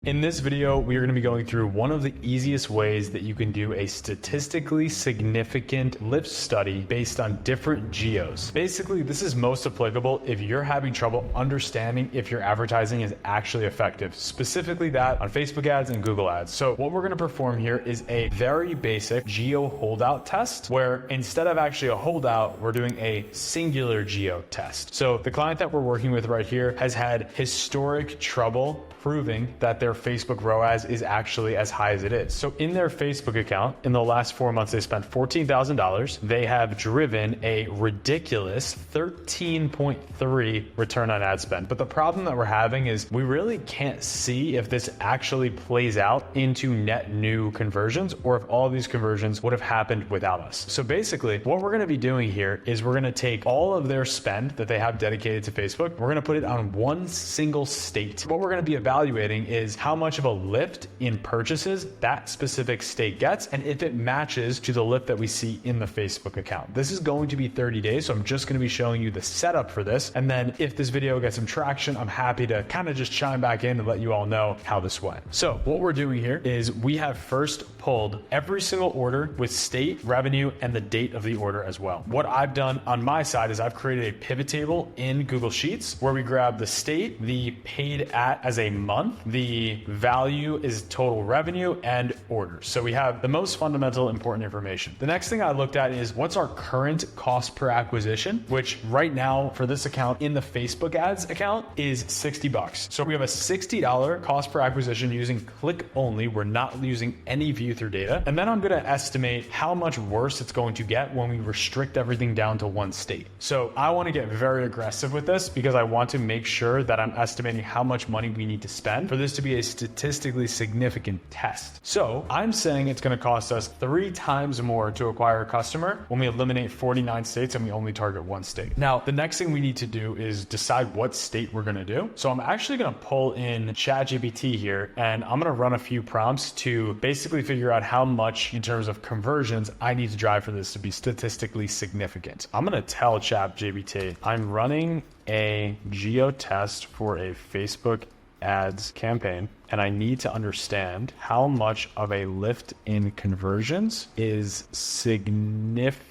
In this video, we are going to be going through one of the easiest ways that you can do a statistically significant lift study based on different geos. Basically, this is most applicable if you're having trouble understanding if your advertising is actually effective, specifically that on Facebook ads and Google ads. So what we're going to perform here is a very basic geo holdout test, where instead of actually a holdout, we're doing a singular geo test. So the client that we're working with right here has had historic trouble proving that their Facebook ROAS is actually as high as it is. So in their Facebook account, in the last 4 months, they spent $14,000. They have driven a ridiculous 13.3 return on ad spend. But the problem that we're having is we really can't see if this actually plays out into net new conversions or if all of these conversions would have happened without us. So basically, what we're gonna be doing here is we're gonna take all of their spend that they have dedicated to Facebook, we're gonna put it on one single state. What we're gonna be evaluating is how much of a lift in purchases that specific state gets and if it matches to the lift that we see in the Facebook account. This is going to be 30 days, so I'm just going to be showing you the setup for this. And then if this video gets some traction, I'm happy to kind of just chime back in and let you all know how this went. So what we're doing here is we have first pulled every single order with state, revenue, and the date of the order as well. What I've done on my side is I've created a pivot table in Google Sheets where we grab the state, the paid at as a month, the value is total revenue, and orders. So we have the most fundamental important information. The next thing I looked at is what's our current cost per acquisition, which right now for this account in the Facebook ads account is $60. So we have a $60 cost per acquisition using click only. We're not using any view through data. And then I'm going to estimate how much worse it's going to get when we restrict everything down to one state. So I want to get very aggressive with this because I want to make sure that I'm estimating how much money we need to spend for this to be a statistically significant test. So I'm saying it's going to cost us 3 times more to acquire a customer when we eliminate 49 states and we only target one state. Now, the next thing we need to do is decide what state we're going to do. So I'm actually going to pull in ChatGPT here and I'm going to run a few prompts to basically figure out how much in terms of conversions I need to drive for this to be statistically significant. I'm going to tell ChatGPT, I'm running a geo test for a Facebook ads campaign, and I need to understand how much of a lift in conversions is significant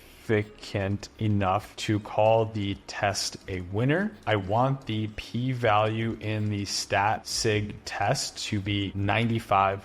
enough to call the test a winner. I want the p-value in the stat sig test to be 95%.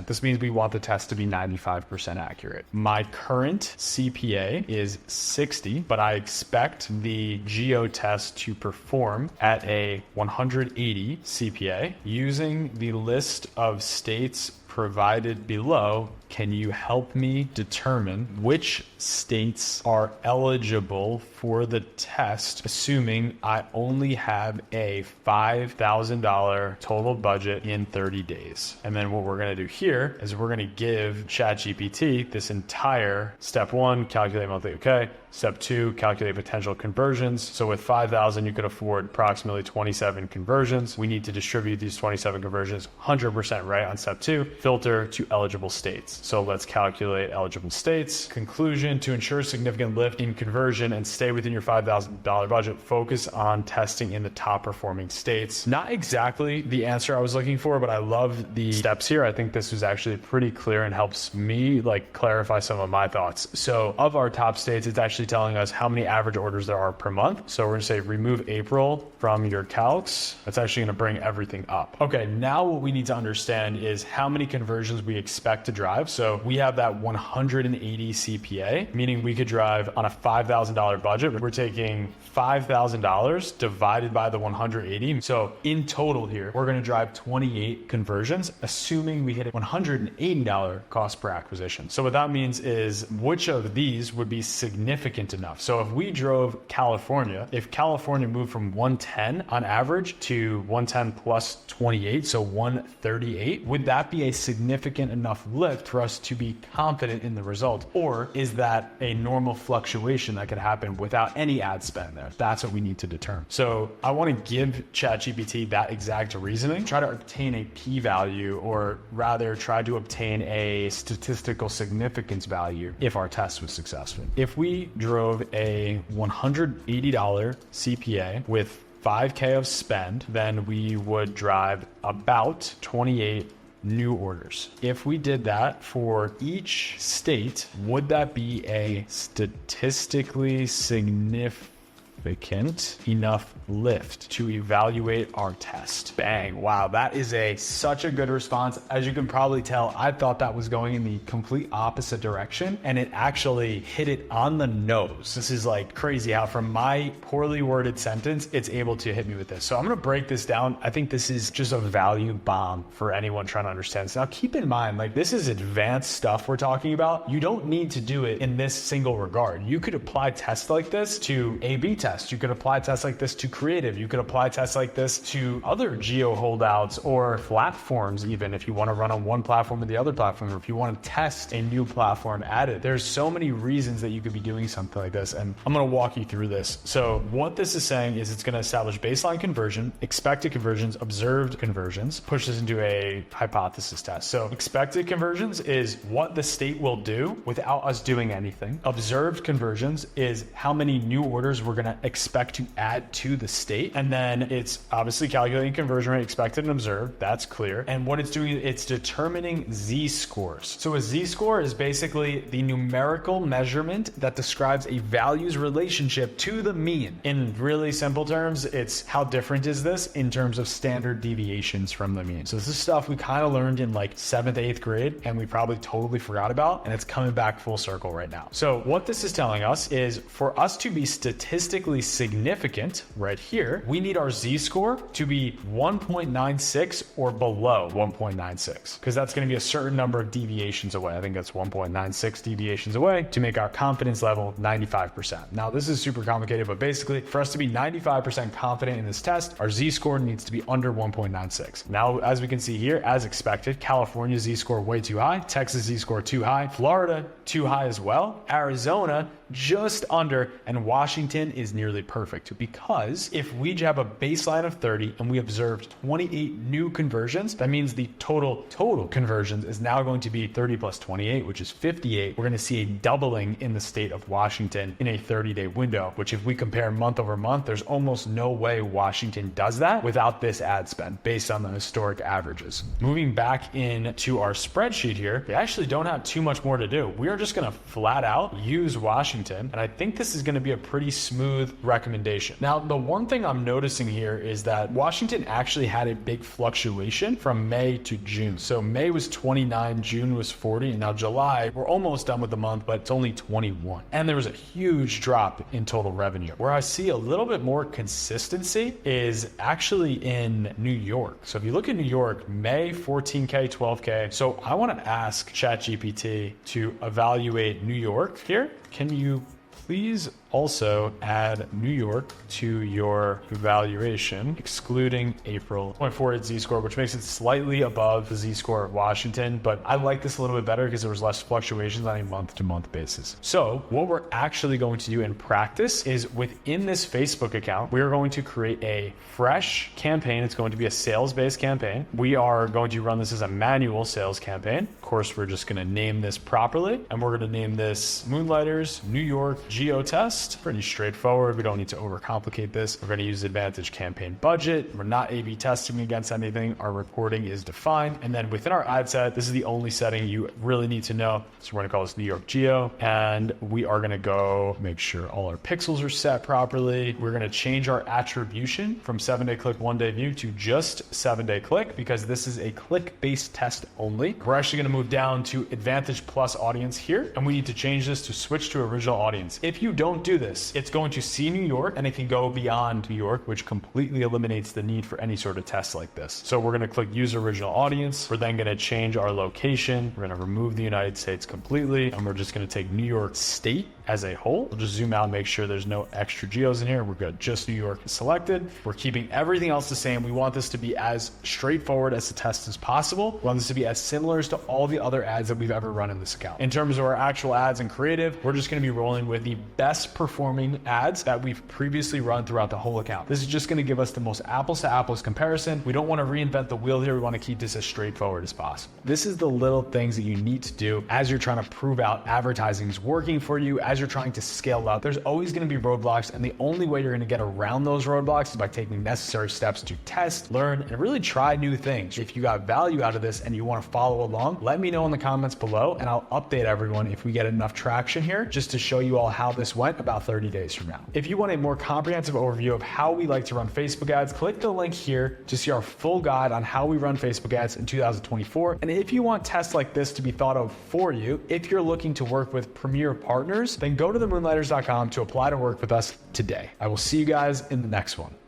This means we want the test to be 95% accurate. My current CPA is 60, but I expect the geo test to perform at a 180 CPA. Using the list of states provided below, can you help me determine which states are eligible for the test, assuming I only have a $5,000 total budget in 30 days? And then what we're going to do here is we're going to give ChatGPT this entire step 1, calculate monthly okay. Step 2, calculate potential conversions. So with 5,000, you could afford approximately 27 conversions. We need to distribute these 27 conversions 100% right on step 2, filter to eligible states. So let's calculate eligible states. Conclusion, to ensure significant lift in conversion and stay within your $5,000 budget, focus on testing in the top performing states. Not exactly the answer I was looking for, but I love the steps here. I think this was actually pretty clear and helps me clarify some of my thoughts. So of our top states, it's actually telling us how many average orders there are per month. So we're gonna say remove April from your calcs. That's actually gonna bring everything up. Okay, now what we need to understand is how many conversions we expect to drive. So we have that 180 CPA, meaning we could drive on a $5,000 budget. We're taking $5,000 divided by the 180. So in total here, we're gonna drive 28 conversions, assuming we hit a $180 cost per acquisition. So what that means is which of these would be significant enough. So if we drove California, if California moved from 110 on average to 110 plus 28, so 138, would that be a significant enough lift for us to be confident in the result? Or is that a normal fluctuation that could happen without any ad spend there? That's what we need to determine. So I want to give ChatGPT that exact reasoning, try to obtain a p-value, or rather try to obtain a statistical significance value if our test was successful. If we drove a $180 CPA with 5K of spend, then we would drive about 28 new orders. If we did that for each state, would that be a statistically significant enough lift to evaluate our test? Bang. Wow, that is such a good response. As you can probably tell, I thought that was going in the complete opposite direction, and it actually hit it on the nose. This is like crazy how from my poorly worded sentence, it's able to hit me with this. So I'm gonna break this down. I think this is just a value bomb for anyone trying to understand this. Now keep in mind, like, this is advanced stuff we're talking about. You don't need to do it in this single regard. You could apply tests like this to A/B tests. You could apply tests like this to creative. You could apply tests like this to other geo holdouts or platforms, even if you want to run on one platform or the other platform, or if you want to test a new platform added. There's so many reasons that you could be doing something like this, and I'm going to walk you through this. So what this is saying is it's going to establish baseline conversion, expected conversions, observed conversions, push this into a hypothesis test. So expected conversions is what the state will do without us doing anything. Observed conversions is how many new orders we're going to expect to add to the state. And then it's obviously calculating conversion rate expected and observed. That's clear. And what it's doing, it's determining z-scores. So a z-score is basically the numerical measurement that describes a values relationship to the mean. In really simple terms, it's how different is this in terms of standard deviations from the mean. So this is stuff we kind of learned in like 7th, 8th grade, and we probably totally forgot about, and it's coming back full circle right now. So what this is telling us is for us to be statistically significant right here, we need our z-score to be 1.96 or below 1.96, because that's going to be a certain number of deviations away. I think that's 1.96 deviations away to make our confidence level 95%. Now this is super complicated, but basically for us to be 95% confident in this test, our z-score needs to be under 1.96. Now, as we can see here, as expected, California z-score way too high, Texas z-score too high, Florida too high as well, Arizona just under, and Washington is nearly perfect, because if we have a baseline of 30 and we observed 28 new conversions, that means the total conversions is now going to be 30 plus 28, which is 58. We're going to see a doubling in the state of Washington in a 30-day window, which if we compare month over month, there's almost no way Washington does that without this ad spend based on the historic averages. Moving back into our spreadsheet here, we actually don't have too much more to do. We are just going to flat out use Washington, and I think this is going to be a pretty smooth recommendation. Now, the one thing I'm noticing here is that Washington actually had a big fluctuation from May to June. So May was 29, June was 40, and now July, we're almost done with the month, but it's only 21. And there was a huge drop in total revenue. Where I see a little bit more consistency is actually in New York. So if you look at New York, May 14K, 12K. So I want to ask ChatGPT to evaluate New York here. Can you please also add New York to your evaluation, excluding April 0.48 z-score, which makes it slightly above the z-score of Washington, but I like this a little bit better because there was less fluctuations on a month-to-month basis. So what we're actually going to do in practice is within this Facebook account, we are going to create a fresh campaign. It's going to be a sales-based campaign. We are going to run this as a manual sales campaign. Of course, we're just going to name this properly, and we're going to name this Moonlighters New York Geo Test. Pretty straightforward. We don't need to overcomplicate this. We're going to use Advantage campaign budget. We're not A/B testing against anything. Our reporting is defined. And then within our ad set, this is the only setting you really need to know. So we're going to call this New York Geo. And we are going to go make sure all our pixels are set properly. We're going to change our attribution from 7-day click, 1-day view to just 7-day click, because this is a click-based test only. We're actually going to move down to Advantage Plus audience here. And we need to change this to switch to original audience. If you don't do this, it's going to see New York and it can go beyond New York, which completely eliminates the need for any sort of test like this. So we're going to click use original audience. We're then going to change our location. We're going to remove the United States completely, and we're just going to take New York State as a whole. We'll just zoom out and make sure there's no extra geos in here. We've got just New York selected. We're keeping everything else the same. We want this to be as straightforward as the test as possible. We want this to be as similar as to all the other ads that we've ever run in this account. In terms of our actual ads and creative, we're just going to be rolling with the best performing ads that we've previously run throughout the whole account. This is just going to give us the most apples to apples comparison. We don't want to reinvent the wheel here. We want to keep this as straightforward as possible. This is the little things that you need to do as you're trying to prove out advertising is working for you, as you're trying to scale up, there's always going to be roadblocks, and the only way you're going to get around those roadblocks is by taking necessary steps to test, learn, and really try new things. If you got value out of this and you want to follow along, let me know in the comments below, and I'll update everyone if we get enough traction here just to show you all how this went about 30 days from now. If you want a more comprehensive overview of how we like to run Facebook ads, click the link here to see our full guide on how we run Facebook ads in 2024. And if you want tests like this to be thought of for you, if you're looking to work with premier partners, then go to themoonlighters.com to apply to work with us today. I will see you guys in the next one.